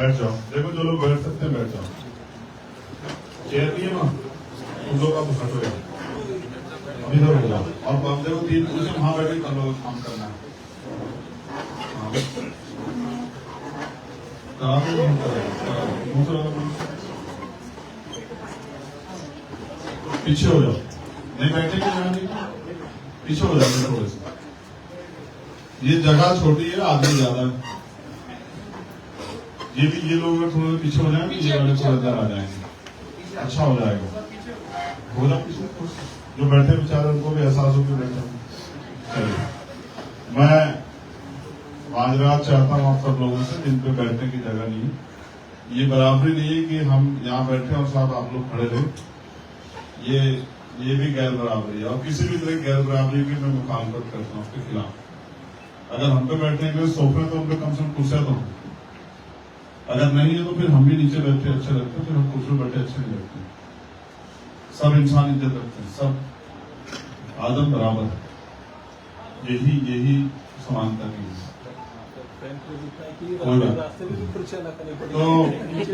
बैठ जाओ। देखो जो लोग बैठ सकते हैं बैठ जाओ। चेयर नहीं है ना, उन लोग आप हटो यार, अभी इधर हो जाओ। और हम देखो 3 कुर्सी वहां बैठे कर लो, काम करना है। पीछे हो जाओ, नहीं बैठेंगे जगह नहीं, पीछे हो जाओगे थोड़े से। ये जगह छोटी है, आदमी ज्यादा है। ये लोग थोड़े पीछे हो जाएंगे, ये वाले थोड़ा अंदर आ जाएंगे, अच्छा हो जाएगा। हो जाओ पीछे, जो बैठे बेचारे उनको भी एहसास हो कि बैठे। चलिए, मैं माजरात चाहता हूँ आप सब लोगों से जिन पे बैठने की जगह नहीं है। ये बराबरी नहीं है कि हम यहाँ बैठे और साथ आप लोग खड़े रहे। ये भी गैर बराबरी है, और किसी भी तरह की गैर बराबरी की मैं मुखालफत करता हूँ उसके खिलाफ। अगर हम पे बैठने के लिए सोफे तो उनपे कम से कम कुर्सियां तो, अगर नहीं है तो फिर हम भी नीचे बैठे अच्छे लगते हैं, फिर हम कुर्सी बैठे अच्छे नहीं लगते। सब इंसान इज्जत रखते हैं, सब आदम बराबर है। यही समानता की है। तो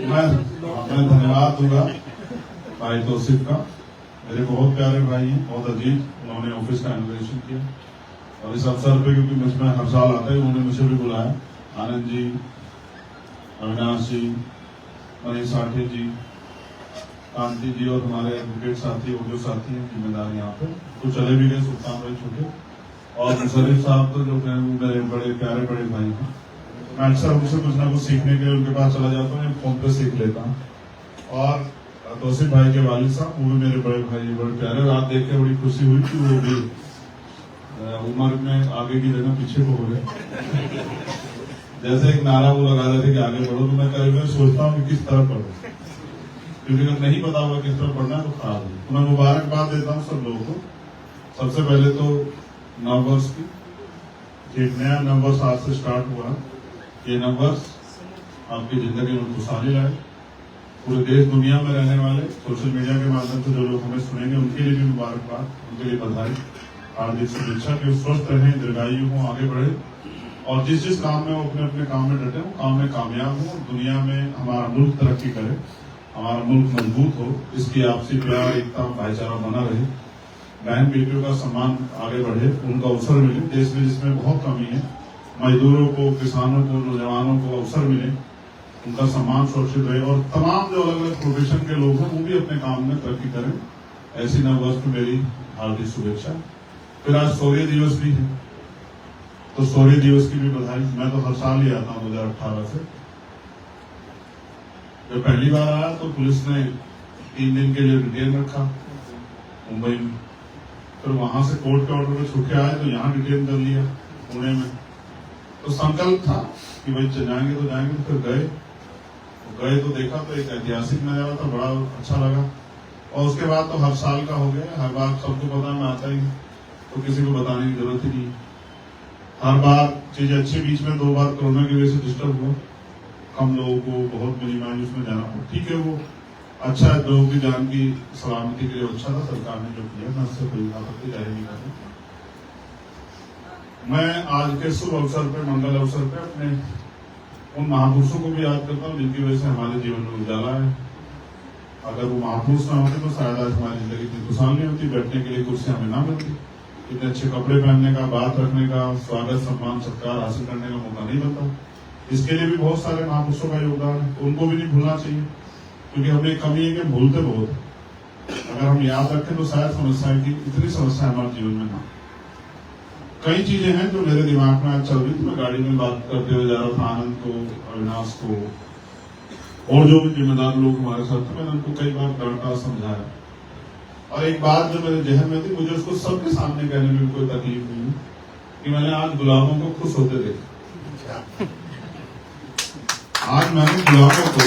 मैं धन्यवाद दूंगा भाई तौसीफ का, मेरे बहुत प्यारे भाई हैं, बहुत अजीज। उन्होंने ऑफिस का इनॉग्रेशन किया और इस अवसर पे, क्योंकि मुझमें हर साल आता है, उन्होंने मुझे भी बुलाया। आनंद जी, अविनाश जी, मनीष साठे जी, कांति जी और हमारे एडवोकेट साथी, ऑडियो साथी हैं जिम्मेदार यहाँ पे, तो चले भी गए सुल्तान भाई छोटे, और मुशर्रिफ साहब तो जो मेरे बड़े प्यारे बड़े भाई हैं। मैं अक्सर उनसे कुछ ना कुछ सीखने के लिए उनके पास चला जाता हूँ, फोन पे सीख लेता हूँ। और तौसीफ भाई के वालिद साहब, वो भी मेरे बड़े भाई, बड़े प्यारे। रात देख के बड़ी खुशी हुई कि वो भी उम्र में आगे की जगह पीछे को हो गए। जैसे एक नारा वो लगा रहे थे कि आगे बढ़ो, तो मैं करीब सोचता हूँ कि किस तरह पढ़ो, क्योंकि अगर नहीं पता होगा किस तरह पढ़ना है तो खराब है। तो मैं मुबारकबाद देता हूँ सब लोगों को। सबसे पहले तो नववर्ष की, एक नया नववर्ष आज से स्टार्ट हुआ। ये नववर्ष आपकी जिंदगी में खुशहाली लाए। पूरे देश दुनिया में रहने वाले सोशल मीडिया के माध्यम से जो लोग हमें सुनेंगे उनके लिए भी मुबारकबाद, उनके लिए बधाई, हार्दिक शुभेच्छा कि स्वस्थ रहें, दीर्घायु हों, आगे बढ़े और जिस काम में वो अपने अपने काम में डटे वो काम में कामयाब हो, दुनिया में हमारा मुल्क तरक्की करे, हमारा मुल्क मजबूत हो, इसकी आपसी प्यार, एकता, भाईचारा बना रहे, बहन बेटियों का सम्मान आगे बढ़े, उनको अवसर मिले। देश में जिसमें बहुत कमी है, मजदूरों को, किसानों को, नौजवानों को अवसर मिले, उनका सम्मान सुरक्षित रहे, और तमाम जो अलग अलग प्रोफेशन के लोग हैं वो भी अपने काम में तरक्की करें। ऐसी नववर्ष में मेरी हार्दिक शुभेच्छा। फिर आज शौर्य दिवस भी है, तो शौर्य दिवस की भी बधाई। मैं तो हर साल ही आता हूँ 2018 से। जब पहली बार आया तो पुलिस ने 3 दिन के लिए डिटेन रखा मुंबई में, फिर वहां से कोर्ट के ऑर्डर में छुट्टी आए तो यहाँ डिटेन कर लिया पुणे में। तो संकल्प था कि भाई जाएंगे तो जाएंगे। फिर गए तो देखा तो एक ऐतिहासिक नजारा था, बड़ा अच्छा लगा। और उसके बाद तो हर साल का हो गया, हर बार सबको पता मैं आता ही, तो किसी को बताने की जरूरत ही नहीं। हर बार चीज अच्छी, बीच में 2 बार कोरोना की वजह से डिस्टर्ब हुआ, कम लोगों को बहुत मिनिमाइज उसमें जाना पड़ा। ठीक है, वो अच्छा है, लोगों की जान की सलामती के लिए अच्छा था सरकार ने जो किया, मैं उससे कोई आपत्ति जाहिर नहीं कर रहा। मैं आज के शुभ अवसर पे, मंगल अवसर पे अपने उन महापुरुषों को भी याद करता हूँ जिनकी वजह से हमारे जीवन में उजाला है। अगर वो महापुरुष न होते तो शायद आज हमारी जिंदगी इतनी खुशहाल नहीं होती, बैठने के लिए कुर्सी हमें ना मिलती, इतने अच्छे कपड़े पहनने का, बात रखने का, स्वागत सम्मान सत्कार हासिल करने का मौका नहीं मिलता। इसके लिए भी बहुत सारे महापुरुषों का योगदान है, उनको भी नहीं भूलना चाहिए, क्योंकि हमें कमी है कि भूलते बहुत। अगर हम याद रखें तो शायद समस्या की इतनी समस्या हमारे जीवन में ना। कई चीजें हैं जो मेरे दिमाग में आज चल रही थी। मैं गाड़ी में बात करते हुए जा रहा था आनंद को, अविनाश को और जो भी जिम्मेदार लोग हमारे साथ थे, मैंने उनको कई बार डांटा, समझाया। और एक बात जो मेरे जहन में थी, मुझे उसको सबके सामने कहने में कोई तकलीफ नहीं कि मैंने आज गुलामों को खुश होते देखा। आज मैंने गुलामों को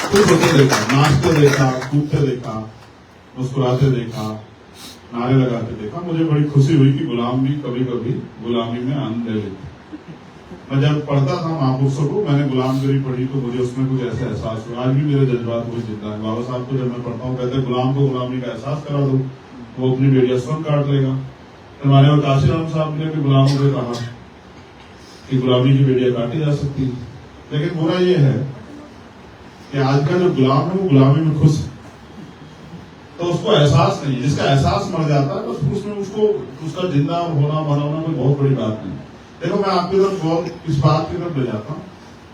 खुश होते देखा, नाचते देखा, कूदते देखा, मुस्कुराते देखा, नारे लगाते देखा। मुझे बड़ी खुशी हुई कि गुलाम भी कभी कभी गुलामी में आनंद ले लेते। मैं जब पढ़ता था महापुरुषों को, मैंने गुलामगिरी पढ़ी तो मुझे उसमें कुछ ऐसा एहसास हुआ। आज भी मेरे जज्बात वो जिंदा है। बाबा साहब को जब मैं पढ़ता हूँ, कहते गुलाम को गुलामी का एहसास करा दो, वो अपनी बेड़िया स्वयं काट लेगा। हमारे और काशीराम साहब ने भी गुलामों से कहा कि गुलामी की बेड़िया काटी जा सकती है। लेकिन बुरा ये है कि आज का जो गुलाम है वो गुलामी में खुश है, तो उसको एहसास नहीं। जिसका एहसास मर जाता है तो उसमें उसको उसका जिंदा होना मरना कोई बहुत बड़ी बात नहीं। देखो मैं आपकी तरफ बहुत इस बात की तरफ ले जाता हूँ,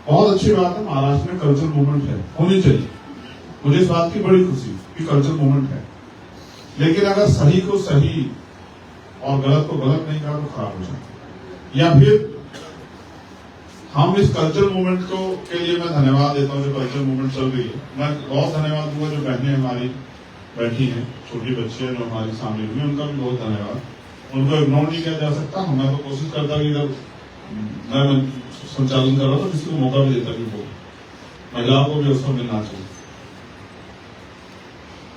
बहुत अच्छी बात है महाराष्ट्र में कल्चरल मूवमेंट है, होनी चाहिए। मुझे इस बात की बड़ी खुशी कि कल्चरल मूवमेंट है, लेकिन अगर सही को सही और गलत को गलत नहीं कहा तो खराब हो जाता। या फिर हम इस कल्चरल मूवमेंट को के लिए मैं धन्यवाद देता हूँ जो कल्चरल मूवमेंट चल रही है। मैं बहुत धन्यवाद दूंगा जो बहनें हमारी बैठी हैं, छोटी बच्चियां जो हमारी शामिल हुई, उनका भी बहुत धन्यवाद। उनको इग्नोर नहीं किया जा सकता। मैं तो कोशिश करता कि जब मैं संचालन कर रहा था किसी को मौका भी देता कि वो महिलाओं को भी अवसर मिलना चाहिए।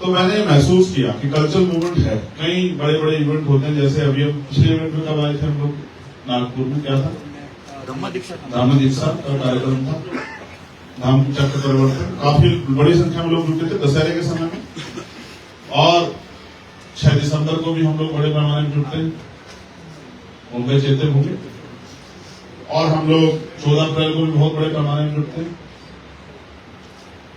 तो मैंने महसूस किया कि कल्चरल मूवमेंट है। कई बड़े बड़े इवेंट होते हैं, जैसे अभी हम पिछले इवेंट में कब आए थे हम लोग नागपुर में, क्या था, ब्रह्म दीक्षा का कार्यक्रम था, धाम चक्र परिवर्तन। काफी बड़ी संख्या में लोग जुटे थे दशहरे के समय में, और 6 दिसंबर को भी हम लोग बड़े पैमाने में जुटते हैं, मुंबई चेते होंगे। और हम लोग 14 अप्रैल को भी बहुत बड़े पैमाने में जुटते हैं,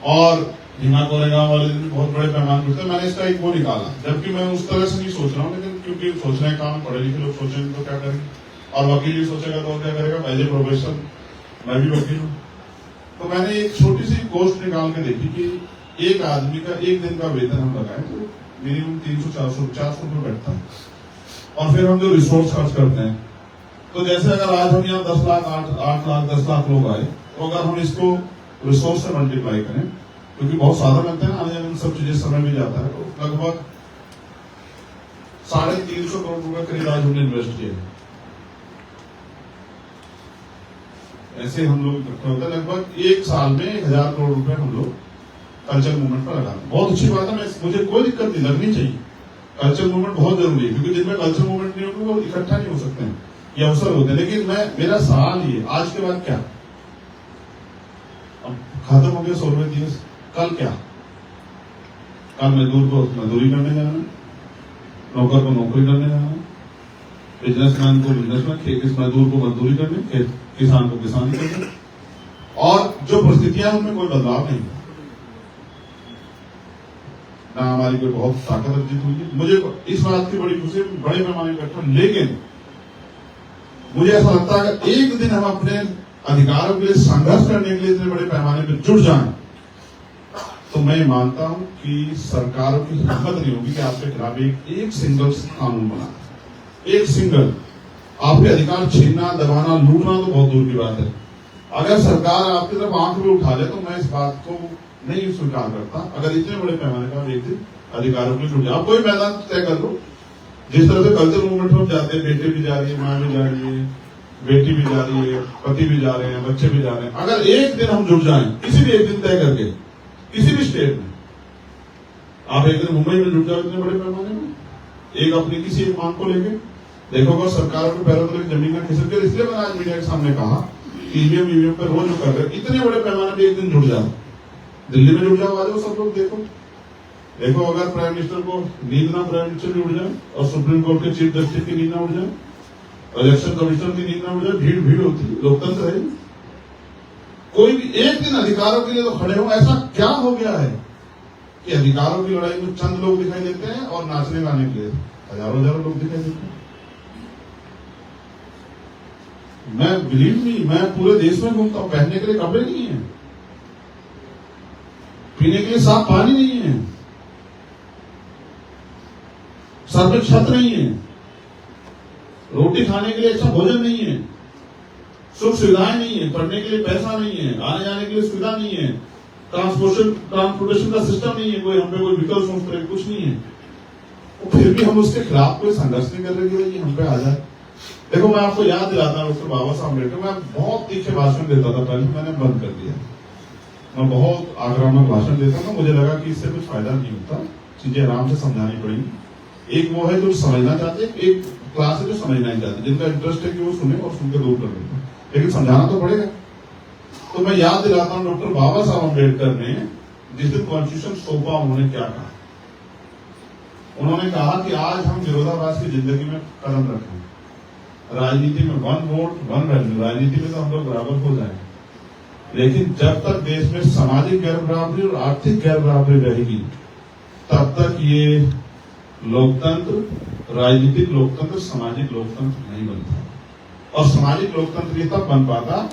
और भीमा कोरेगांव वाले दिन भी बहुत बड़े पैमाने जुटते हैं। मैंने इसका एक वो निकाला, जबकि मैं उस तरह से नहीं सोच रहा हूँ, लेकिन क्योंकि सोचने का काम पढ़े लिखे लोग सोचेंगे तो क्या करेंगे, और वकील भी सोचेगा तो क्या करेगा। एज ए प्रोफेशन मैं भी वकील हूँ, तो मैंने एक छोटी सी गोष्ट निकाल के देखी कि एक आदमी का एक दिन का वेतन हम लगाए तो मिनिमम 300-400 रुपये बैठता है, और फिर हम जो रिसोर्स खर्च करते हैं, तो जैसे अगर आज हम यहाँ 10 लाख 8 लाख 10 लाख लोग आए, तो अगर हम इसको रिसोर्स से मल्टीप्लाई करें, क्योंकि बहुत साधन लगते हैं आने जाने सब चीजें, समय भी जाता है, तो लगभग 350 करोड़ रुपए करीब आज हमने इन्वेस्ट किए। ऐसे हम लोग इकट्ठे होते हैं, लगभग एक साल में 1000 करोड़ रुपए हम लोग कल्चर मूवमेंट पर लगाते हैं। बहुत अच्छी बात है, मुझे कोई दिक्कत नहीं, लगनी चाहिए। कल्चर मूवमेंट बहुत जरूरी है, क्योंकि जिनमें कल्चर मूवमेंट नहीं होगी वो इकट्ठा नहीं हो सकते हैं, ये अवसर होते हैं। लेकिन मेरा सवाल ये, आज के बाद क्या? अब खत्म हो गया 16वें दिवस, कल क्या? कल मजदूर को मजदूरी करने जाना, नौकर को नौकरी करने जाना, बिजनेसमैन को बिजनेसमैन, मजदूर को मजदूरी करने, किसान को किसानी करने, और जो परिस्थितियां उनमें कोई बदलाव नहीं है, ना हमारी कोई बहुत ताकत अर्जित हुई है। मुझे इस बात की बड़ी खुशी, बड़े पैमाने पर, लेकिन मुझे ऐसा लगता है कि एक दिन हम अपने अधिकारों के लिए संघर्ष करने के लिए इतने बड़े पैमाने पर जुट जाएं, तो मैं मानता हूं कि सरकारों की हिम्मत नहीं होगी कि आपके खिलाफ एक सिंगल कानून बना, एक सिंगल। आपके अधिकार छीनना, दबाना, लूटना तो बहुत दूर की बात है। अगर सरकार आपकी तरफ आंख भी उठा ले तो मैं इस बात को नहीं स्वीकार करता। अगर इतने बड़े पैमाने पर एक दिन अधिकारों के लिए जुट जाए, आप कोई मैदान तय कर लो, जिस तरह से कल्चर मूवमेंट में जाते हैं, बेटे भी जा रही है, माँ भी जा रही है, बेटी भी जा रही है, पति भी जा रहे हैं, बच्चे भी जा रहे हैं। अगर एक दिन हम जुट जाएं, किसी भी एक दिन तय करके, किसी भी स्टेट में, आप एक दिन मुंबई में जुट जाओ इतने बड़े पैमाने में, एक अपनी किसी एक मांग को लेके, देखोगे सरकारों के पैरों तले जमीन का खिसक गया। इसलिए मैंने आज मीडिया के सामने कहा ईवीएम पर रोज कर रहे, इतने बड़े पैमाने पर एक दिन जुट जाओ, दिल्ली में जुट जाओ, आ जाओ सब लोग। देखो अगर प्राइम मिनिस्टर को नींद ना, प्राइम मिनिस्टर भी उड़ जाए, और सुप्रीम कोर्ट के चीफ जस्टिस की नींद ना उड़ जाए, इलेक्शन कमिश्नर की नींद ना उड़ जाए, भीड़ होती है, लोकतंत्र है। कोई भी एक दिन अधिकारों के लिए तो खड़े हो। ऐसा क्या हो गया है कि अधिकारों की लड़ाई में चंद लोग दिखाई देते हैं और नाचने गाने के लिए हजारों लोग दिखाई देते हैं। मैं बिलीव नहीं, मैं पूरे देश में घूमता हूं, पहनने के लिए कपड़े नहीं है, पीने के लिए साफ पानी नहीं है, सर पे छत नहीं है, रोटी खाने के लिए अच्छा भोजन नहीं है, सुख सुविधाएं नहीं है, पढ़ने के लिए पैसा नहीं है, आने जाने के लिए सुविधा नहीं है, ट्रांसपोर्टेशन का सिस्टम नहीं है, कोई हम पे कोई विकल्प सोच करे, कुछ नहीं है। तो फिर भी हम उसके खिलाफ कोई संघर्ष नहीं कर रहे कि ये हम पे आ जाए। देखो मैं आपको याद दिलाता हूं, डॉक्टर बाबा साहब अम्बेडकर, मैं बहुत तीखे भाषण देता था पहले, मैंने बंद कर दिया। मैं बहुत आक्रामक भाषण देता था, मुझे लगा कि इससे कुछ फायदा नहीं होता, चीजें आराम से समझानी पड़ेगी। एक वो है जो समझना चाहते हैं, एक क्लास है जो समझना नहीं चाहते, जिनका इंटरेस्ट है कि वो सुने और सुनकर दूर कर देते, लेकिन समझाना तो पड़ेगा। तो मैं याद दिलाता हूं, डॉक्टर बाबा साहब अम्बेडकर ने जिस दिन कॉन्स्टिट्यूशन सौंपा, उन्होंने क्या कहा? उन्होंने कहा कि आज हम विरोधाभास की जिंदगी में कदम रखें, राजनीति में 1 वोट 1 वैल्यू, राजनीति में तो हम लोग बराबर हो जाए, लेकिन जब तक देश में सामाजिक गैर बराबरी और आर्थिक गैर बराबरी रहेगी तब तक ये लोकतंत्र, राजनीतिक लोकतंत्र, सामाजिक लोकतंत्र नहीं बनता। और सामाजिक लोकतंत्र ये तब बन पाता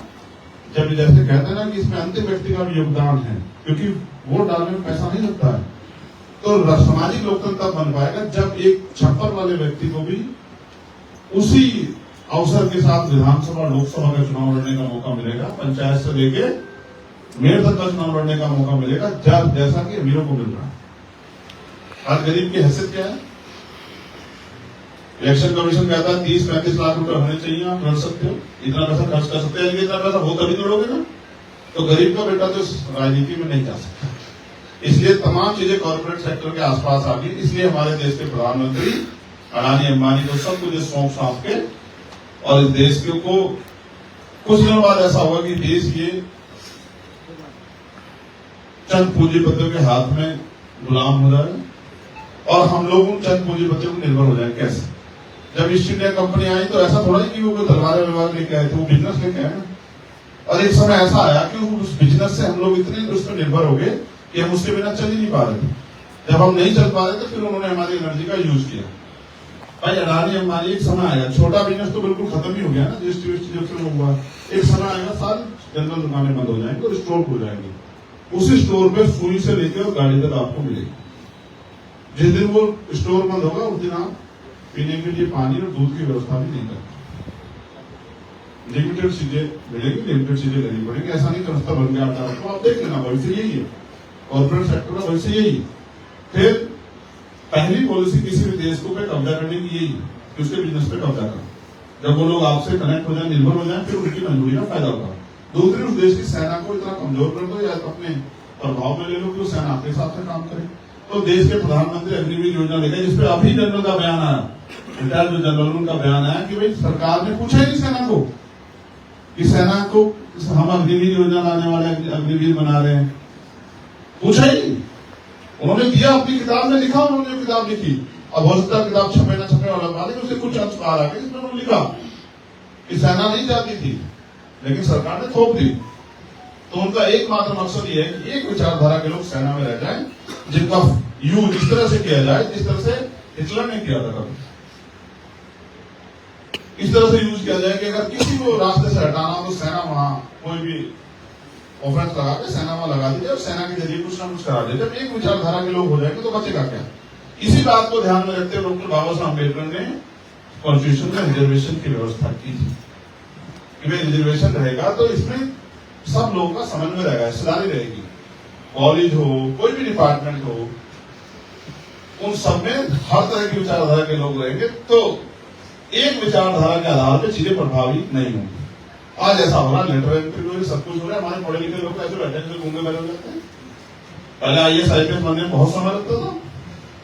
जब जैसे कहते हैं ना कि इसमें अंतिम व्यक्ति का भी योगदान है, क्योंकि वोट डालने में पैसा नहीं लगता है। तो सामाजिक लोकतंत्र तब बन पाएगा जब एक छप्पर वाले व्यक्ति को भी उसी अवसर के साथ विधानसभा, लोकसभा का चुनाव लड़ने का मौका मिलेगा, पंचायत से लेके मेयर तक का चुनाव लड़ने का मौका मिलेगा, जैसा कि अमीरों को मिल रहा है। आज गरीब की हैसियत क्या है? इलेक्शन कमीशन कहता है 30-35 लाख रुपए होने चाहिए, आप लड़ सकते हो, इतना पैसा खर्च कर सकते हैं, इतना पैसा हो तभी लड़ोगे ना। तो गरीब का बेटा तो राजनीति में नहीं जा सकता। इसलिए तमाम चीजें कॉर्पोरेट सेक्टर के आसपास आ गई। इसलिए हमारे देश के प्रधानमंत्री अडानी अंबानी को सब कुछ सौंप साँप के, और इस देश के को कुछ दिनों बाद ऐसा होगा कि देश ये चंद पूंजीपतियों के हाथ में गुलाम हो जाए और हम लोग उन चंद पूंजीपतियों को निर्भर हो जाए। कैसे? जब ईस्ट इंडिया कंपनी आई तो ऐसा थोड़ा ही कि वो कोई तलवार व्यवहार लेके आए थे, वो बिजनेस लेके आए। और एक समय ऐसा आया कि उस बिजनेस से हम लोग इतने उस पर निर्भर हो गए कि हम उसके बिना चल ही नहीं पा रहे थे। जब हम नहीं चल पा रहे थे फिर उन्होंने हमारी एनर्जी का यूज किया। भाई अडानी अंबानी, एक समय आएगा, छोटा बिजनेस तो बिल्कुल खत्म ही हो गया ना, जीएसटी जब से हुआ। एक समय आएगा सारी जनरल दुकानें बंद हो जाएंगी और स्टोर खुल जाएंगे। उसी स्टोर पे सुई से लेकर और गाड़ी तक आपको मिलेगी। जिस दिन वो स्टोर बंद होगा उस दिन आप पीने के लिए पानी और दूध की व्यवस्था भी नहीं करते। लिमिटेड चीजें मिलेगी, लिमिटेड चीजें लेनी पड़ेगी। ऐसा नहीं रास्ता बन गया आपका, आप देख लेना। भविष्य यही है, कॉर्पोरेट सेक्टर का भविष्य यही। फिर पहली पॉलिसी किसी भी देश को पे कब्जा करने की यही कि उसके बिजनेस पे कब्जा करो। जब वो लोग आपसे कनेक्ट हो जाए, निर्भर हो जाए, फिर उनकी मंजूरी का फायदा होगा। दूसरी, उस देश की सेना को इतना कमजोर कर दो या अपने प्रभाव में ले लो कि वो सेना आपके साथ काम करे। तो देश के प्रधानमंत्री अग्निवीर योजना लेकर, जिसपे अभी जनरल का बयान आया, रिटायर्ड जो जनरल उनका बयान आया कि भाई सरकार ने पूछा ही नहीं सेना को कि सेना को हम अग्निवीर योजना लाने वाले अग्निवीर बना रहे हैं, पूछा ही नहीं। उन्होंने दिया, अपनी किताब में लिखा, उन्होंने जो किताब लिखी। अब हो सकता है किताब छपे ना छपे वाला बात है, उससे कुछ अंश बाहर आ गए जिसमें उन्होंने लिखा कि सेना नहीं जाती थी लेकिन सरकार ने थोप दी। तो उनका एकमात्र मकसद ये है कि एक विचारधारा के लोग सेना में रह जाएं, जिनका यूज इस तरह से किया जाए जिस तरह से हिटलर ने किया था कभी। इस तरह से यूज किया जाए कि अगर किसी को रास्ते से हटाना हो तो सेना वहां कोई भी ऑफेंस लगा के सेना वहां लगा दी जाए और सेना के जरिए कुछ ना कुछ करा दे। जब एक विचारधारा के लोग हो जाएंगे तो बचेगा क्या? इसी बात को ध्यान में रखते हुए डॉक्टर बाबा साहब अम्बेडकर ने कॉन्स्टिट्यूशन में रिजर्वेशन की व्यवस्था की थी कि भाई रिजर्वेशन रहेगा तो इसमें सब लोगों का समन्वय रहेगा, हिस्सेदारी रहेगी। कॉलेज हो, कोई भी डिपार्टमेंट हो, उन सब में हर तरह की विचारधारा के लोग रहेंगे तो एक विचारधारा के आधार पर चीजें प्रभावी नहीं होंगी। आज ऐसा हो रहा है, लेटर एंट्री सब कुछ हो रहा है। हमारे पढ़े लिखे लोग ऐसे बैठे से घूमने बैठे हो जाते हैं। पहले आईएएस आईपीएस बनने में बहुत समय लगता था,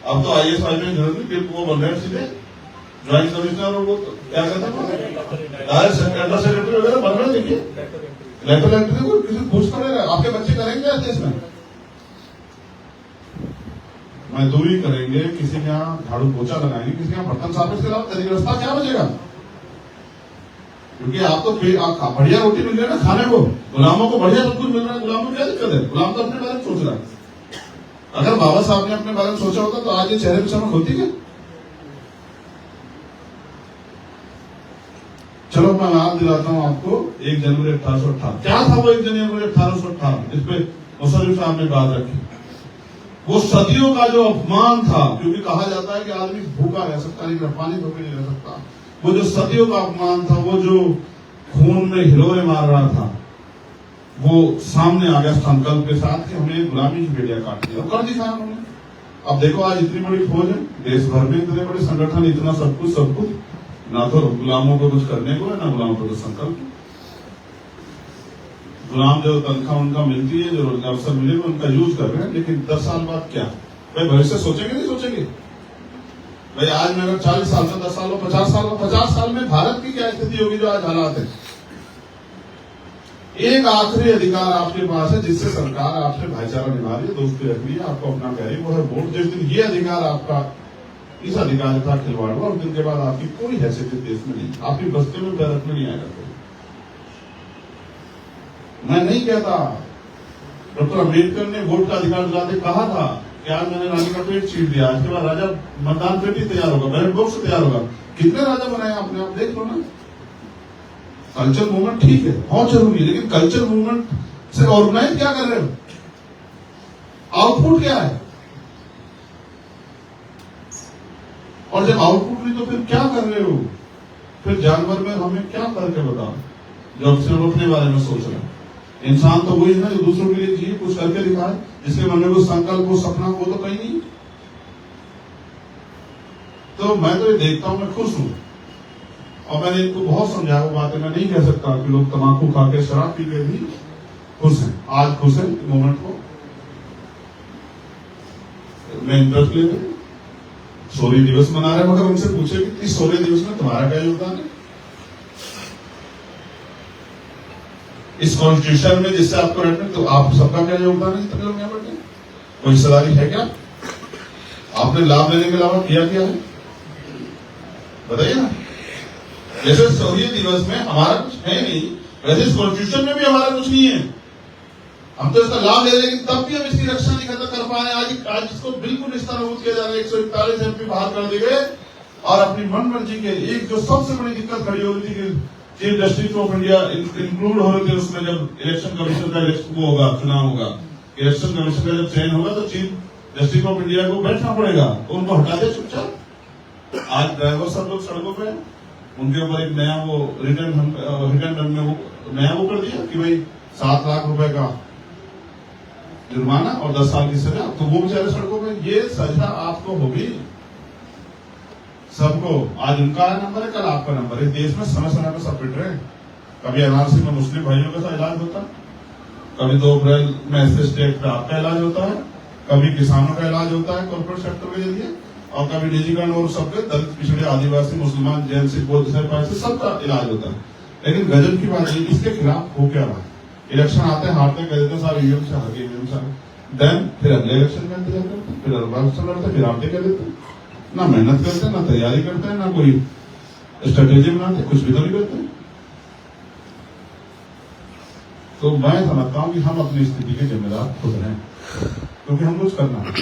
अब तो आईएएस आईपीएस जरूरी फिर वो बन रहे सीधे ज्वाइंट कमिश्नर और वो क्या कहते हैं सेक्रेटरी वगैरह बन रहे। देखिए लेटर एंट्री को किसी पूछ करेगा, आपके बच्चे करेंगे क्या देश में? मजदूरी करेंगे, किसी के यहाँ झाड़ू पोछा लगाएंगे, किसी के यहाँ बर्तन साफ, इसके अलावा तरीका रास्ता क्या बचेगा? क्योंकि आप तो बढ़िया रोटी मिल रही है ना खाने को, गुलामों को बढ़िया सब कुछ मिल रहा है। गुलाम को क्या दिक्कत है? गुलाम तो अपने बारे में सोच रहा है। अगर बाबा साहब ने अपने बारे में सोचा होता तो आज ये चेहरे पे चमक होती क्या? चलो मैं याद दिलाता हूँ आपको 1 जनवरी 1858 क्या था। वो 1 जनवरी 1858 इस पे मुशर्रफ साहब ने बात रखी। वो सदियों का जो अपमान था, क्योंकि कहा जाता है कि आदमी भूखा रह सकता लेकिन पानी धोके नहीं रह सकता। वो जो सदियों का अपमान था, वो जो खून में हिलोरे मार रहा था, वो सामने आ गया संकल्प के साथ कि हमें गुलामी की बेड़िया काट दी और कर दिखाया उन्होंने। अब देखो आज इतनी बड़ी फौज है, देश भर में इतने बड़े संगठन, इतना सब कुछ, ना तो गुलामों को कुछ करने को है ना गुलामों को कुछ संकल्प। गुलाम जो तनख्वाह उनका मिलती है, जो रोजगार अवसर मिले उनका यूज कर रहे हैं, लेकिन 10 साल बाद क्या? भाई भविष्य सोचेंगे नहीं सोचेंगे? भाई आज में अगर 40 साल में 10 साल में 50 साल में भारत की क्या स्थिति होगी जो आज हालात है? एक आखिरी अधिकार आपके पास है जिससे सरकार आपसे भाईचारा निभा रही है, दोस्ती रख रही है, आपको अपना कह रही है, वो है वोट। जिस दिन ये अधिकार आपका, इस अधिकार का खिलवाड़ हुआ, उस दिन के बाद आपकी कोई हैसियत देश में नहीं, आपकी बस्ती में पैर रखने नहीं आएगा। मैं नहीं कहता, डॉक्टर अम्बेडकर ने वोट का अधिकार दिलाते कहा था कि आज मैंने राजा का पेट छीट दिया, आज के बाद राजा मतदान पेटी तैयार होगा, बैलेट बॉक्स तैयार होगा। कितने राजा बनाए आपने, आप देख लो ना। कल्चर मूवमेंट ठीक है, बहुत जरूरी है, लेकिन कल्चर मूवमेंट से ऑर्गेनाइज क्या कर रहे हो, आउटपुट क्या है? और जब आउटपुट नहीं तो फिर क्या कर रहे हो? फिर जानवर में हमें क्या करके बताओ, जो सिर्फ अपने बारे में सोच रहे हैं। इंसान तो वही है ना जो दूसरों के लिए जिए, कुछ करके दिखाए, जिसके मन में कुछ संकल्प हो, सपना हो, तो कहीं नहीं। तो मैं तो ये देखता हूं, मैं खुश हूं, और मैंने इनको बहुत समझाया वो बातें। मैं नहीं कह सकता कि लोग तम्बाकू खा के, शराब पी के भी खुश हैं, आज खुश है मोमेंट को मैं इंटरेस्ट ले रहे। शौर्य दिवस मना रहे, मगर उनसे पूछे कि इस शौर्य दिवस में तुम्हारा क्या योगदान है? इस कॉन्स्टिट्यूशन में जिससे आपको रहते, तो आप सबका क्या योगदान है? इतने लोग यहाँ बैठे, कोई हिस्सेदारी है क्या? आपने लाभ लेने के अलावा किया क्या है, बताइए ना। जैसे शौर्य दिवस में हमारा कुछ है नहीं, वैसे इस कॉन्स्टिट्यूशन में भी हमारा कुछ नहीं है। हम तो इसका लाभ ले रहे हैं, लेकिन तब भी हम इसकी रक्षा नहीं कर पा रहे। आज इसको बिल्कुल निस्तारभूत किया जा रहा है। 141 MP बाहर कर दिए गए, और अपनी मन मर्जी के एक जो सबसे बड़ी दिक्कत खड़ी हो रही थी कि chief justice of India include हो रहे थे उसमें, जब इलेक्शन कमीशन का वो होगा, चुनाव होगा, इलेक्शन कमीशन का जब चयन होगा तो चीफ जस्टिस ऑफ इंडिया को बैठना पड़ेगा, तो उनको हटा दे चुपचाप। आज ड्राइवर सब लोग सड़कों पे, उनके ऊपर एक नया वो रिटर्न में वो नया वो कर दिया कि भाई 7 लाख रुपए का जुर्माना और 10 साल की सजा, तो वो बेचारे सड़कों पे। ये सजा आपको होगी सबको। आज उनका नंबर है, कल आपका नंबर है। देश में समय समय पर सब पिट रहे हैं। कभी एनआरसी में मुस्लिम भाइयों का इलाज होता है, कभी 2 अप्रैल में एसएसटी एक्ट पे आपका इलाज होता है, कभी किसानों का इलाज होता है कॉर्पोरेट सेक्टर के जरिए, और कभी निजीकरण और सबके दलित, पिछड़े, आदिवासी, मुसलमान, जैन, सिख, बौद्ध, से सबका इलाज होता है। लेकिन गजब की बात है, इसके खिलाफ हो क्या रहा है? इलेक्शन आते हैं, हारते कह देते हैं साहब ईवीएम से हार गए, ईवीएम से, देन फिर अगले इलेक्शन में इंतजार करते, फिर अगला इलेक्शन लड़ते, फिर आपटे कह देते। ना मेहनत करते, ना तैयारी करते हैं, ना कोई स्ट्रेटेजी बनाते, कुछ भी तो नहीं करते। तो मैं समझता हूं कि हम अपनी स्थिति के जिम्मेदार खुद हैं, क्योंकि हम कुछ करना है।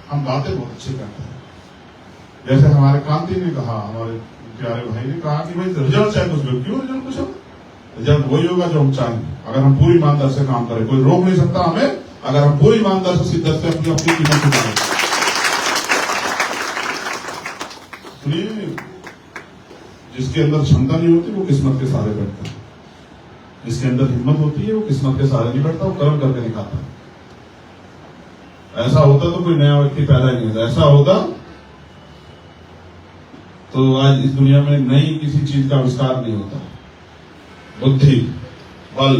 हम बातें बहुत अच्छी करते हैं, जैसे हमारे क्रांति ने कहा, हमारे प्यारे भाई ने कहा कि भाई रिजल्ट चाहे कुछ भी, क्यों रिजल्ट कुछ हो, रिजल्ट वही होगा जो हम चाहेंगे, अगर हम पूरी ईमानदार से काम करें। कोई रोक नहीं सकता हमें, अगर हम पूरी ईमानदार से शिद्दत से अपनी कीमत चुकाएं। सुनिए, जिसके अंदर क्षमता नहीं होती वो किस्मत के सहारे बैठता है, जिसके अंदर हिम्मत होती है वो किस्मत के सहारे नहीं बैठता, वो कर्म करके दिखाता है। ऐसा होता तो कोई नया व्यक्ति पैदा ही नहीं होता। ऐसा होता तो आज इस दुनिया में नई किसी चीज का आविष्कार नहीं होता। बुद्धि, बल,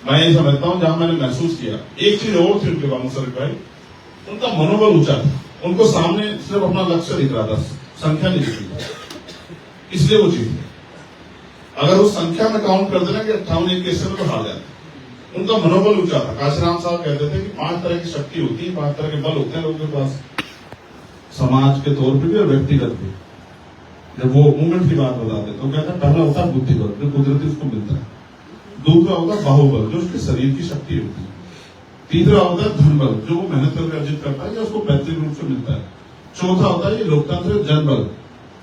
मैं ये समझता हूं, जहां मैंने महसूस किया एक चीज और थी उनके बाद मुशर्रफ भाई, उनका मनोबल ऊंचा था। उनको सामने सिर्फ अपना लक्ष्य दिख रहा था, संख्या नहीं दिख रही, इसलिए वो जीत गए। अगर उस संख्या में काउंट कर देना कि 58-21 में तो हार जाते। उनका मनोबल ऊंचा था। काशीराम साहब कहते थे कि 5 तरह की शक्ति होती है, 5 तरह के बल होते हैं लोगों के पास, समाज के तौर पर भी और व्यक्तिगत भी। जब वो मूवमेंट की बात बताते तो कहते हैं पहला होता है बुद्धि बल, जो कुदरती उसको मिलता है। दूसरा होता है बाहुबल, जो उसके शरीर की शक्ति होती है। तीसरा होता है धन बल, जो वो मेहनत करके अर्जित करता है, या उसको पैतृक रूप से मिलता है। चौथा होता है ये लोकतंत्र जनबल,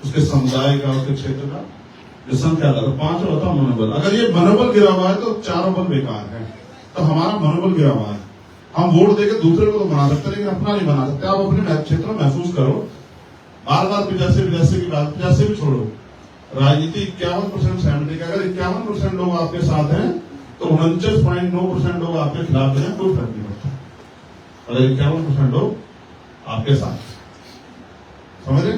उसके समुदाय का, उसके क्षेत्र का जो संख्या था। 5वां होता है मनोबल। अगर ये मनोबल गिरा हुआ है तो चारों बल बेकार है। तो हमारा मनोबल गिरा हुआ है। हम वोट देकर दूसरे को तो बना सकते, लेकिन अपना नहीं बना सकते। आप अपने क्षेत्र में महसूस करो, बार बार 85 की बात, 85 भी छोड़ो, राजनीति 51% सहमति का। अगर 51% लोग आपके साथ हैं तो 49.9% लोग आपके खिलाफ हैं, कोई फर्क नहीं पड़ता। अगर 51% लोग आपके साथ, समझ रहे?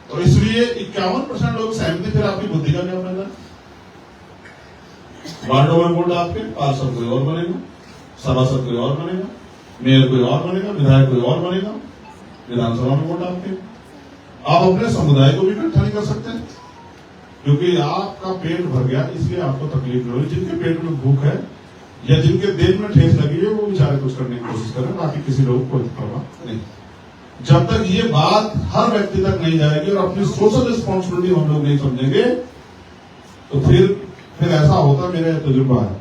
तो इसलिए 51% लोग सहमति, फिर आपकी बुद्धि का क्या फायदा? वार्डों में वोट आपके, पार्षद कोई और बनेगा, सभासद कोई और बनेगा, मेयर कोई और बनेगा, विधायक कोई और बनेगा, विधानसभा में वोट आपके। आप अपने समुदाय को भी इकट्ठा नहीं कर सकते, क्योंकि आपका पेट भर गया, इसलिए आपको तकलीफ हो रही। जिनके पेट में भूख है या जिनके दिल में ठेस लगी है, वो बेचारे कुछ करने की कोशिश करें, बाकी किसी लोग को परवाह नहीं। जब तक ये बात हर व्यक्ति तक नहीं जाएगी और अपनी सोशल रिस्पॉन्सिबिलिटी हम लोग नहीं समझेंगे, तो फिर ऐसा होता, मेरा तजुर्बा है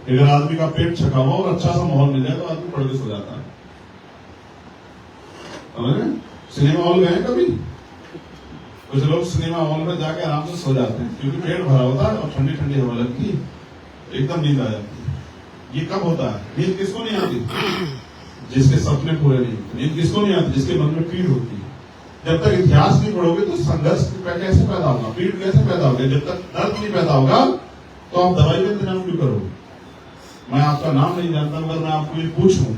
अगर आदमी का पेट छका हुआ और अच्छा सा माहौल मिल जाए तो आदमी पढ़ के सो जाता है। सिनेमा हॉल गए कभी? कुछ लोग सिनेमा हॉल में जाके आराम से सो जाते हैं क्योंकि पेट भरा होता है और ठंडी ठंडी हवा लगती है, एकदम नींद आ जाती है। ये कब होता है? नींद किसको नहीं आती? जिसके सपने पूरे नहीं होते। नींद किसको नहीं आती? जिसके मन में पीड़ होती है। जब तक इतिहास नहीं पढ़ोगे तो संघर्ष कैसे पैदा होगा, पीड़ कैसे पैदा होगा? जब तक दर्द नहीं पैदा होगा तो आप दवाई का इंतजाम क्यों करोगे? मैं आपका नाम नहीं जानता मगर मैं आपको ये पूछूं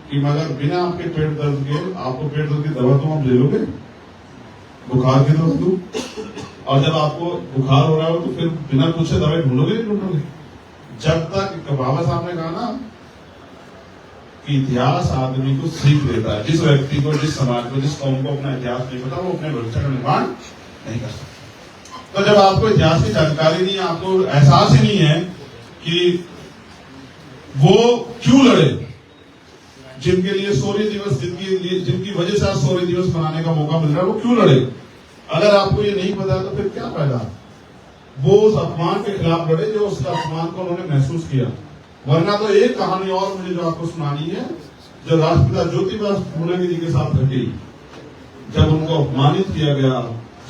कि मगर बिना आपके पेट दर्द के आपको पेट दर्द की दवा तो आप ले लोगे? बुखार की दवा दूं? और जब आपको बुखार हो रहा हो तो फिर बिना पूछे दवाई ढूंढोगे नहीं ढूंढोगे? जब तक बाबा साहब ने कहा ना कि इतिहास आदमी को सीख देता है। जिस व्यक्ति को, जिस समाज को, जिस कौम को अपना इतिहास नहीं पता वो अपने भविष्य का निर्माण नहीं कर सकता। तो जब आपको इतिहास की जानकारी नहीं है, आपको एहसास ही नहीं है कि वो क्यों लड़े, जिनके लिए शौर्य दिवस, जिनकी वजह से आज शौर्य दिवस मनाने का मौका मिल रहा है, वो क्यों लड़े? अगर आपको ये नहीं पता तो फिर क्या फायदा? वो उस अपमान के खिलाफ लड़े जो उसका अपमान को उन्होंने महसूस किया। वरना तो एक कहानी और मुझे जो आपको सुनानी है, जो राष्ट्रपिता ज्योतिबा फुले जी के साथ घटी। जब उनको अपमानित किया गया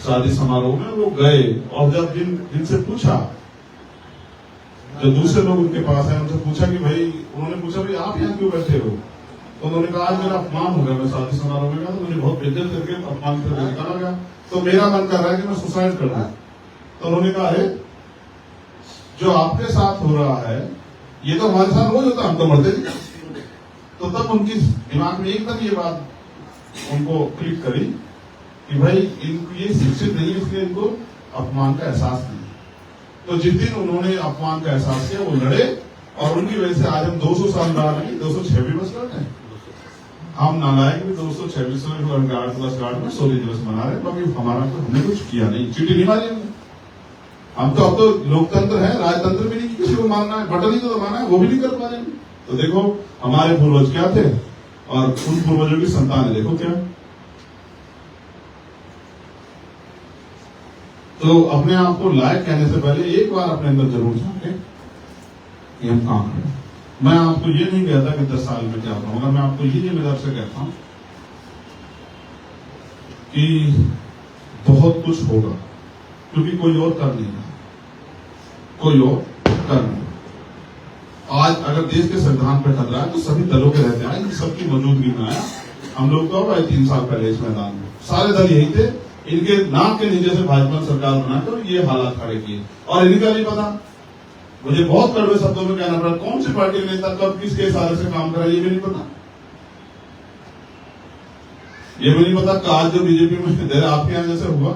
शादी समारोह में, वो गए और जब जिनसे पूछा, जो दूसरे लोग उनके पास आए, उनसे पूछा कि भाई, उन्होंने पूछा भाई आप यहाँ क्यों बैठे हो? तो उन्होंने कहा आज मेरा अपमान हो गया, मैं शादी समारोह में गया तो मुझे बहुत बेइज्जत करके अपमान करके निकाला गया, तो मेरा मन कर रहा है कि मैं सुसाइड कर दूं। तो उन्होंने कहा है जो आपके साथ हो रहा है ये तो हमारे साथ रोज होता है, हम तो मरते नहीं। तो तब उनकी दिमाग में एकदम ये बात उनको क्लिक करी कि भाई इनको ये शिक्षित नहीं है, इसलिए इनको अपमान का एहसास नहीं। तो जिस दिन उन्होंने अपमान का एहसास किया वो लड़े और उनकी वजह से आज हम 200 साल बाद नहीं 226 वर्ष लड़े हैं। हम नालायक भी 226वें गार्ड में शौर्य दिवस मना रहे हैं, बाकी हमारा तो हमने कुछ किया नहीं, चीटी नहीं मारी हमने। हम तो अब तो लोकतंत्र है, राजतंत्र भी नहीं, किसी को मानना है, बटन ही तो दबाना है, वो भी नहीं कर पा रहे। तो देखो हमारे पूर्वज क्या थे और उन पूर्वजों की संतान देखो क्या। तो अपने आप को लायक कहने से पहले एक बार अपने अंदर जरूर झांके कि हम काम करें। मैं आपको ये नहीं कहता कि 10 साल में क्या करूंगा, मैं आपको ये जिम्मेदार से कहता हूं कि बहुत कुछ होगा, क्योंकि कोई और कर नहीं रहा, कोई और कर नहीं। आज अगर देश के संविधान पर खतरा है तो सभी दलों के रहते हैं, इन सबकी मौजूदगी में आया। हम लोग तो अब 3 साल पहले इस मैदान में सारे दल यही थे, इनके नाम के नीचे से भाजपा सरकार बनाकर ये हालात खड़े किए और इनका नहीं पता। मुझे बहुत कड़वे शब्दों में कहना पड़ा, कौन सी पार्टी के नेता कब किसके इशारे से काम करा ये भी नहीं पता। ये भी नहीं पता कि आज जो बीजेपी में दे आपके यहाँ जैसे हुआ,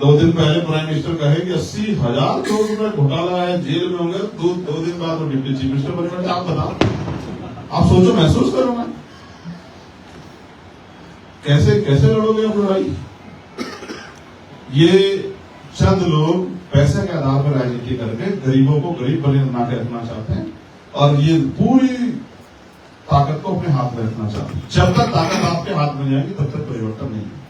2 दिन पहले प्राइम मिनिस्टर कहे कि 80,000 करोड़ रुपए घोटाला है, जेल में होंगे, 2 दिन बाद वो डिप्टी चीफ मिनिस्टर बन गए। आप बताओ, आप सोचो, महसूस करो मैं कैसे कैसे लड़ोगे आप लड़ाई। ये चंद लोग पैसे के आधार पर राजनीति करके गरीबों को गरीब बना के रखना चाहते हैं और ये पूरी ताकत को अपने हाथ में रखना चाहते हैं। जब तक ताकत आपके हाथ में जाएगी तब तक परिवर्तन नहीं है।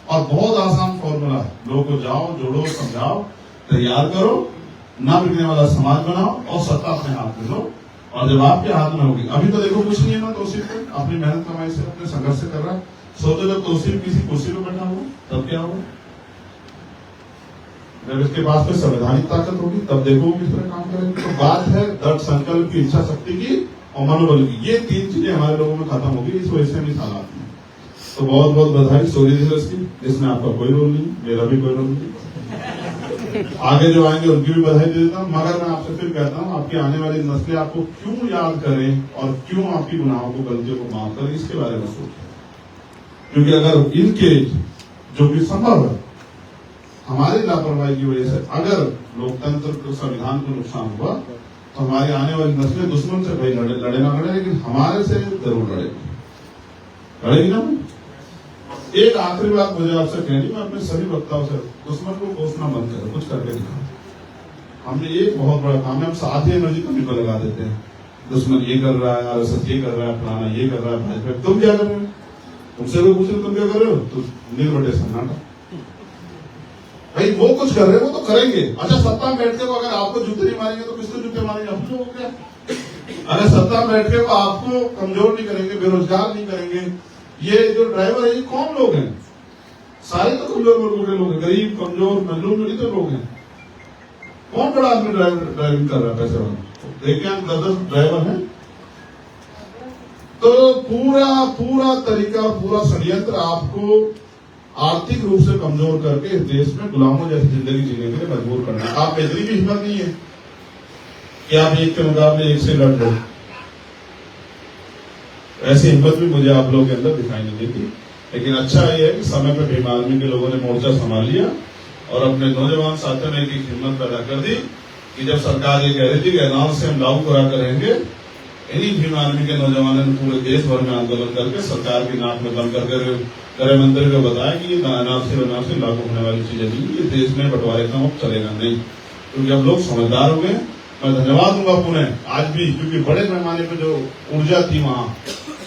और बहुत आसान फॉर्मूला है, लोगों को जाओ, जोड़ो, समझाओ, तैयार करो, ना बिकने वाला समाज बनाओ और सत्ता अपने हाथ में लो। और जब आपके हाथ में होगी, अभी तो देखो कुछ नहीं है ना, तौसीफ को अपनी मेहनत कमाई से अपने संघर्ष से कर रहा है। सोचो जब तौसीफ किसी कुर्सी पर बैठा होगा तब क्या होगा? जब इसके पास कोई संवैधानिक ताकत होगी तब देखो किस तरह काम करेंगे। तो बात है दृढ़ संकल्प की, इच्छा शक्ति की और मनोबल की। ये 3 चीजें हमारे लोगों में खत्म होगी इस वजह से हम इस हालात में। तो बहुत बहुत बधाई शौर्य दिवस की। इसमें आपका कोई रोल नहीं, मेरा भी कोई रोल नहीं। आगे जो आएंगे उनकी भी बधाई दे देता हूँ, मगर मैं आपसे फिर कहता हूँ आपकी आने वाली नस्लें आपको क्यों याद करें और क्यों आपकी गुनाहों को, गलतियों को माफ करें, इसके बारे में सोचें। क्योंकि अगर इनके जो भी संभव है हमारी लापरवाही की वजह से अगर लोकतंत्र को, संविधान को नुकसान हुआ तो हमारी आने वाली नस्लें दुश्मन से भाई लड़े ना लड़े, लेकिन हमारे से जरूर लड़ेगी ना। एक आखिरी बात मुझे आपसे कहनी, मैं अपने सभी वक्ताओं से, दुश्मन को कोसना बंद करो, कुछ करके दिखाओ। हमने एक बहुत बड़ा काम है, हम साथ ही एनर्जी कमी को लगा देते हैं। दुश्मन ये कर रहा है, आरएसएस ये कर रहा है, फलाना ये कर रहा है, भाजपा तुम क्या कर रहे हो? तुमसे कोई पूछे तुम क्या कर रहे हो तो निर्वटे सन्नाटा। भाई वो कुछ कर रहे हैं, वो तो करेंगे। अच्छा, सत्ता में बैठ के वो अगर आपको जूते नहीं मारेंगे तो किसको जूते मारेंगे? हम लोगों को क्या? अगर सत्ता में बैठ के वो आपको कमजोर नहीं करेंगे, बेरोजगार नहीं करेंगे। ये जो ड्राइवर है ये कौन लोग हैं? सारे तो कमजोर वर्गों के लोग हैं, गरीब, कमजोर, मजलूम, ही तो लोग हैं। कौन बड़ा आदमी ड्राइविंग कर रहा है पैसे वाला? देखिए, 10 ड्राइवर हैं। तो पूरा तरीका, पूरा षड्यंत्र आपको आर्थिक रूप से कमजोर करके इस देश में गुलामों जैसी जिंदगी जीने के लिए मजबूर करना है। आप में इतनी भी हिम्मत नहीं है कि आप एक के मुकाबले एक से लड़ लो। ऐसी हिम्मत भी मुझे आप लोगों के अंदर दिखाई नहीं देती। लेकिन अच्छा ये है कि समय पर भीम आर्मी के लोगों ने मोर्चा संभाल लिया और अपने नौजवान साथियों ने एक हिम्मत पैदा कर दी कि जब सरकार ये कह रही थी कि अनाउंस से हम लागू करा कर रहेंगे, इन्हीं भीम आर्मी के नौजवानों ने पूरे देश भर में आंदोलन करके सरकार की नाक में बंद करके गृह मंत्री को बताया कि ये एनआरसी लागू होने वाली चीजें नहीं, ये देश में बंटवारे का अब चलेगा नहीं। क्योंकि अब लोग समझदार हो गए। मैं धन्यवाद दूंगा पुनः आज भी, क्योंकि बड़े पैमाने पर जो ऊर्जा थी वहां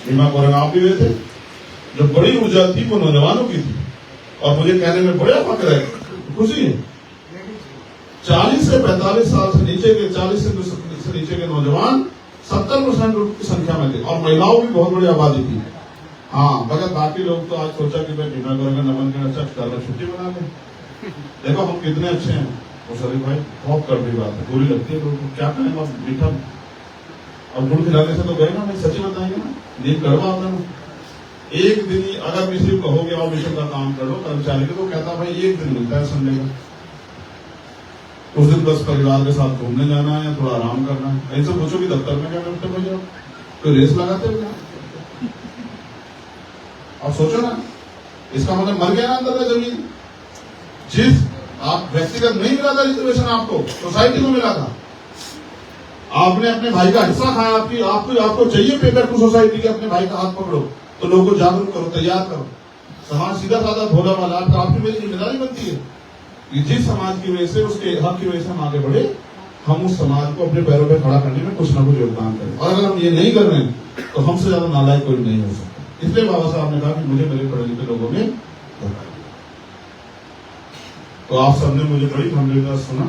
भीमा कोरेगांव भी गए थे, जो बड़ी ऊर्जा थी वो नौजवानों की थी। और मुझे कहने में बड़ा फक्र है, खुशी है, 40 से 45 साल से नीचे के 40 से नीचे के नौजवान 70% की संख्या में थे और महिलाओं की बहुत बड़ी आबादी थी। हाँ, मगर बाकी लोग तो आज सोचा कि भाई भीमा कोरेगांव नमन के अच्छा छुट्टी बना लें। देखो हम कितने अच्छे हैं। वो शरीफ भाई बहुत कड़वी बात है, बुरी लगती है लोगों को। क्या कहें, अब मीठा अब गुड़ खिलाने से तो गए ना, नहीं सच्ची बताएंगे ना, नींद कड़वा होता है। एक दिन ही अगर किसी को कहोगे और मिशन का काम कर लो कर्मचारी को, तो कहता भाई एक दिन मिलता है संडे का, उस दिन बस परिवार के साथ घूमने जाना है या थोड़ा आराम करना है। ऐसे पूछो कि दफ्तर में क्या करते हो जाओ, कोई रेस लगाते हो क्या? अब सोचो ना, इसका मतलब मर गया ना अंदर का जमीन। जिस आप व्यक्तिगत नहीं मिला था रिजर्वेशन, आपको सोसाइटी को मिला था। आपने अपने भाई का हिस्सा खाया। आपको चाहिए पेपर टू सोसाइटी के, अपने भाई का हाथ पकड़ो, तो लोगों को जागरूक करो, तैयार करो। समाज सीधा साधा भोला वाला, तो आपकी मेरी जिम्मेदारी बनती है कि जिस समाज की वजह से, उसके हक की वजह से हम आगे बढ़े, हम उस समाज को अपने पैरों पर खड़ा करने में कुछ ना कुछ योगदान करें। और अगर हम ये नहीं कर रहे हैं तो हमसे ज्यादा नालायक कोई नहीं हो सकता। इसलिए बाबा साहब ने कहा कि मुझे मेरे पढ़े लिखे लोगों में धोखा। तो आप सबने मुझे बड़ी गंभीरता से सुना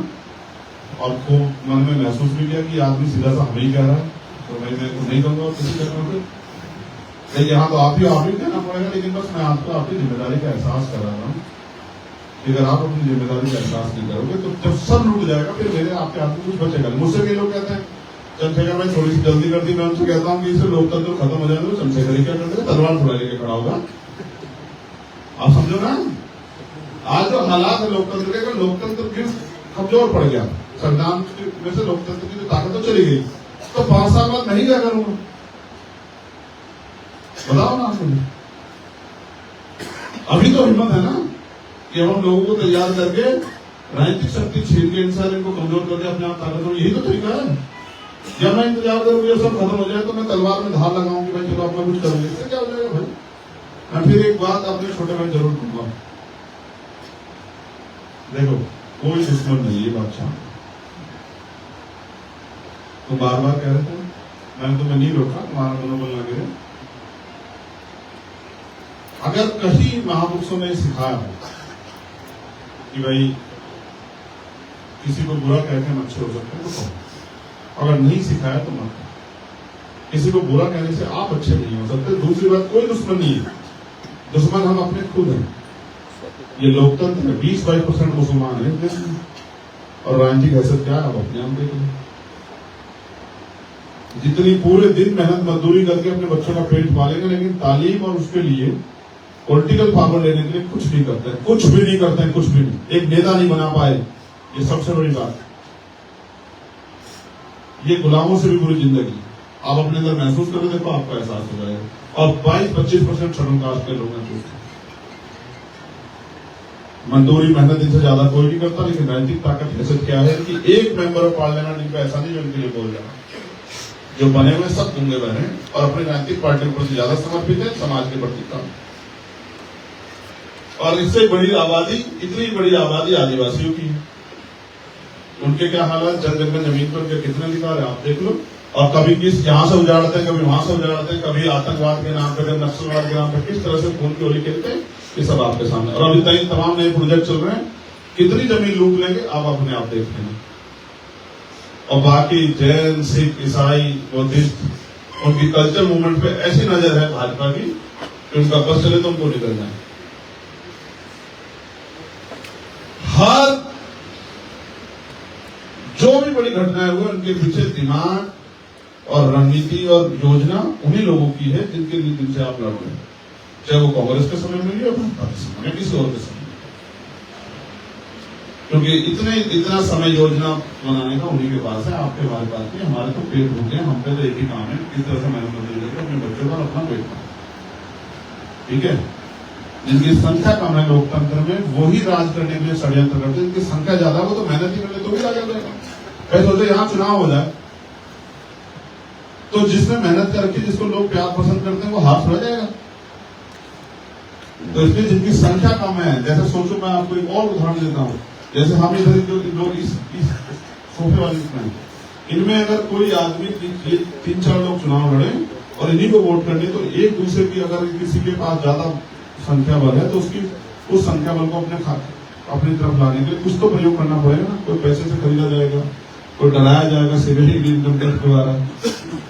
और खूब मन में महसूस भी किया कि आदमी सीधा सा हमें ही कह रहा है, तो मैं तो नहीं कहूंगा किसी जगह पे। यहाँ तो आप ही कहना पड़ेगा। लेकिन बस मैं आपको आपकी जिम्मेदारी का एहसास करा रहा हूँ। अगर आप अपनी जिम्मेदारी का एहसास नहीं करोगे तो जब सब लूट जाएगा, फिर मेरे आपके हाथ में कुछ बचेगा। मुझसे भी लोग कहते हैं चंद्रशेखर भाई थोड़ी सी जल्दी कर दी। मैं उनसे कहता हूँ कि इससे लोकतंत्र खत्म हो जाएगा। चंद्रशेखर क्या करते हैं, तलवार थोड़ा लेके खड़ा होगा। आप समझो ना, आज जो हालात है लोकतंत्र के, लोकतंत्र फिर कमजोर पड़ गया। संविधान में से लोकतंत्र की जो ताकत तो चली गई, तो 5 साल बाद नहीं क्या करूंगा, बताओ ना आप मुझे। अभी तो हिम्मत है ना कि हम लोगों को तैयार करके राजनीतिक शक्ति छीन के इंसान इनको कमजोर करके अपने आप ताकत हो। यही तो तरीका है। जब मैं इंतजार करूंगा सब खत्म हो जाए तो मैं तलवार में धार लगाऊंगी, भाई चलो अपना कुछ करूंगी। इससे क्या हो जाएगा भाई? मैं फिर एक बात अपने छोटे भाई जरूर कहूंगा, देखो कोई दुश्मन नहीं है बादशाह। तो बार बार कह रहे थे, मैंने तुम्हें नहीं रोका, तुम्हारा मनोबल ना गिरे। अगर कहीं महापुरुषों ने सिखाया हो कि भाई किसी को बुरा कहकर हम अच्छे हो सकते हैं तो कहो, अगर नहीं सिखाया तो मत। किसी को बुरा कहने से आप अच्छे नहीं हो सकते। दूसरी बात, कोई दुश्मन नहीं है, दुश्मन हम अपने खुद हैं। ये लोकतंत्र है, 20-22% मुसलमान है और राजनीतिक हैसियत क्या है आप अपने आप देख लें। जितनी पूरे दिन मेहनत मजदूरी करके अपने बच्चों का पेट पालेंगे, लेकिन तालीम और उसके लिए पॉलिटिकल पावर लेने के लिए कुछ नहीं करते हैं, कुछ भी नहीं करते हैं, कुछ भी नहीं। एक नेता नहीं बना पाए, ये सबसे बड़ी बात। ये गुलामों से भी बुरी जिंदगी आप अपने अंदर महसूस करें, देखो आपका एहसास हो जाएगा। और 22-25% शेड्यूल कास्ट के लोग हैं, मजदूरी मेहनत इनसे ज्यादा कोई नहीं करता। लेकिन राजनीतिक ताकत हैसियत क्या है कि एक मेंबर ऑफ पार्लियामेंट इनका ऐसा नहीं जो इनके लिए बोल रहा, जो बने हुए सब गूंगे बने और अपने राजनीतिक पार्टी के प्रति ज्यादा समर्पित है, समाज के प्रति कम। और इससे बड़ी आबादी, इतनी बड़ी आबादी आदिवासियों की है। उनके क्या हालात, जन में जमीन पर उनके कितने अधिकार है आप देख लो। और कभी किस यहां से उजाड़ते हैं, कभी वहां से उजाड़ते हैं, कभी आतंकवाद के नाम पर, नक्सलवाद के नाम पर किस तरह से खून की होली खेलते हैं, ये सब आपके सामने। और अभी तक तमाम नए प्रोजेक्ट चल रहे हैं कितनी जमीन लूट लेंगे आप अपने आप देख लेंगे। और बाकी जैन, सिख, ईसाई, बुद्धिस्ट उनकी कल्चर मूवमेंट पे ऐसी नजर है भाजपा की कि उनका बस चले तो उनको निकल जाए। हर जो भी बड़ी घटनाएं हुई उनके पीछे दिमाग और रणनीति और योजना उन्हीं लोगों की है जिनके लिए जिनसे आप लड़ रहे हैं, चाहे वो कांग्रेस के समय में या भाजपा के समय में, किसी और के समय। क्योंकि इतना समय योजना बनाने का उन्हीं के पास है, आपके हमारे पास नहीं। हमारे तो पेट भूखे हैं, हम पे तो एक ही काम है, किस तरह से मेहनत बदल देकर अपने बच्चों का अपना पेट भरना। ठीक है, जिनकी संख्या कम है लोकतंत्र में वही राज करने के लिए षड्यंत्र करते हैं। जिनकी संख्या ज्यादा हो तो मेहनत ही करने तो भी राज कर देगा। कहीं सोचे यहाँ चुनाव हो जाए तो जिसने मेहनत कर रखी, जिसको लोग प्यार पसंद करते हैं, वो हाथ छोड़ जाएगा। तो इसलिए जिनकी संख्या कम है, जैसे सोचो मैं आपको एक और उदाहरण देता हूँ। जैसे हम इधर जो लोग इस सोफे वाले में, इनमें अगर कोई आदमी 3-4 लोग चुनाव लड़े और इन्हीं को वोट करने, तो एक दूसरे की अगर किसी के पास ज्यादा संख्या बल है तो उसकी उस संख्या बल को अपनी तरफ लाने के लिए कुछ तो प्रयोग करना पड़ेगा ना। कोई पैसे से खरीदा जाएगा, कोई डराया जाएगा सिविल इनकम टैक्स के द्वारा,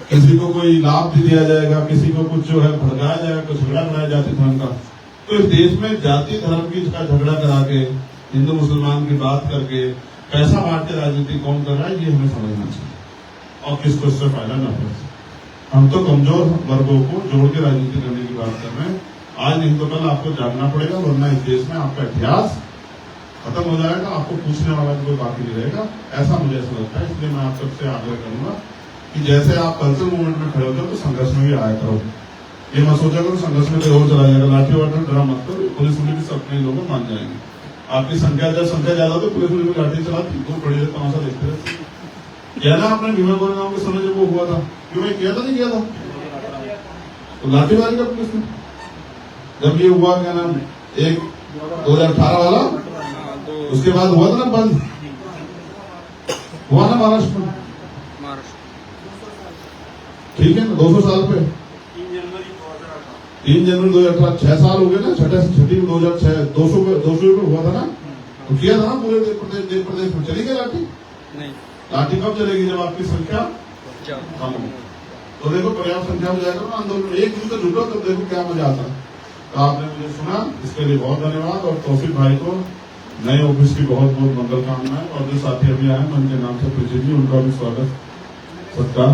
किसी को कोई लाभ भी दिया जाएगा, किसी को कुछ जो है भड़काया जाएगा, कुछ झगड़ा कराया जाति धर्म का। तो इस देश में जाति धर्म की झगड़ा करा के, हिंदू मुसलमान की बात करके पैसा बांट के राजनीति कौन कर रहा है, ये हमें समझना चाहिए और किसको इससे फायदा न पड़े। हम तो कमजोर वर्गों को जोड़ के राजनीति करने की बात कर रहे हैं। आज नहीं तो कल आपको जानना पड़ेगा, वरना इस देश में आपका इतिहास खत्म हो जाएगा, आपको पूछने वाला कोई बाकी नहीं रहेगा। ऐसा मुझे ऐसा लगता है। इसलिए मैं आप सबसे आग्रह करूंगा कि जैसे आप कल्चर मूवमेंट में खड़े होते हो तो संघर्ष में भी आया करो। ये मत सोचा करो संघर्ष में तो और चला जाएगा, लाठी वाठी ड्रा मत करो, पुलिस भी अपने लोग मान जाएंगे। आपकी संख्या ज्यादा तो पुलिस भी लाठी चलाती, तो खड़े तमाशा देखते रहते। किया ना आपने भीमा कोरेगांव के समय जब वो हुआ था, क्यों मैं किया था नहीं किया था, तो लाठीबाजी का पुलिस ने जब ये हुआ, क्या नाम, एक 2018 वाला, उसके बाद हुआ था ना बंद, हुआ ना महाराष्ट्र में, ठीक है ना, 200 साल पे 3 जनवरी 2018, 6 साल हो गए ना, छठी 2006 200 पे हुआ था ना, तो किया था ना पूरे देश प्रदेश में। चली गई लाठी? नहीं। लाठी कब चलेगी? जब आपकी संख्या कम हो। तो देखो पर्याप्त संख्या में जाकर आंदोलन एक दूसरे जुटो, तो देखो क्या मजा आता है। तो आपने मुझे सुना, इसके लिए बहुत धन्यवाद। और तौफीक भाई को नए ऑफिस की बहुत बहुत मंगल कामनाएं। और जो साथी अभी आए मन के नाम से परिचित जी, उनका भी स्वागत सत्कार।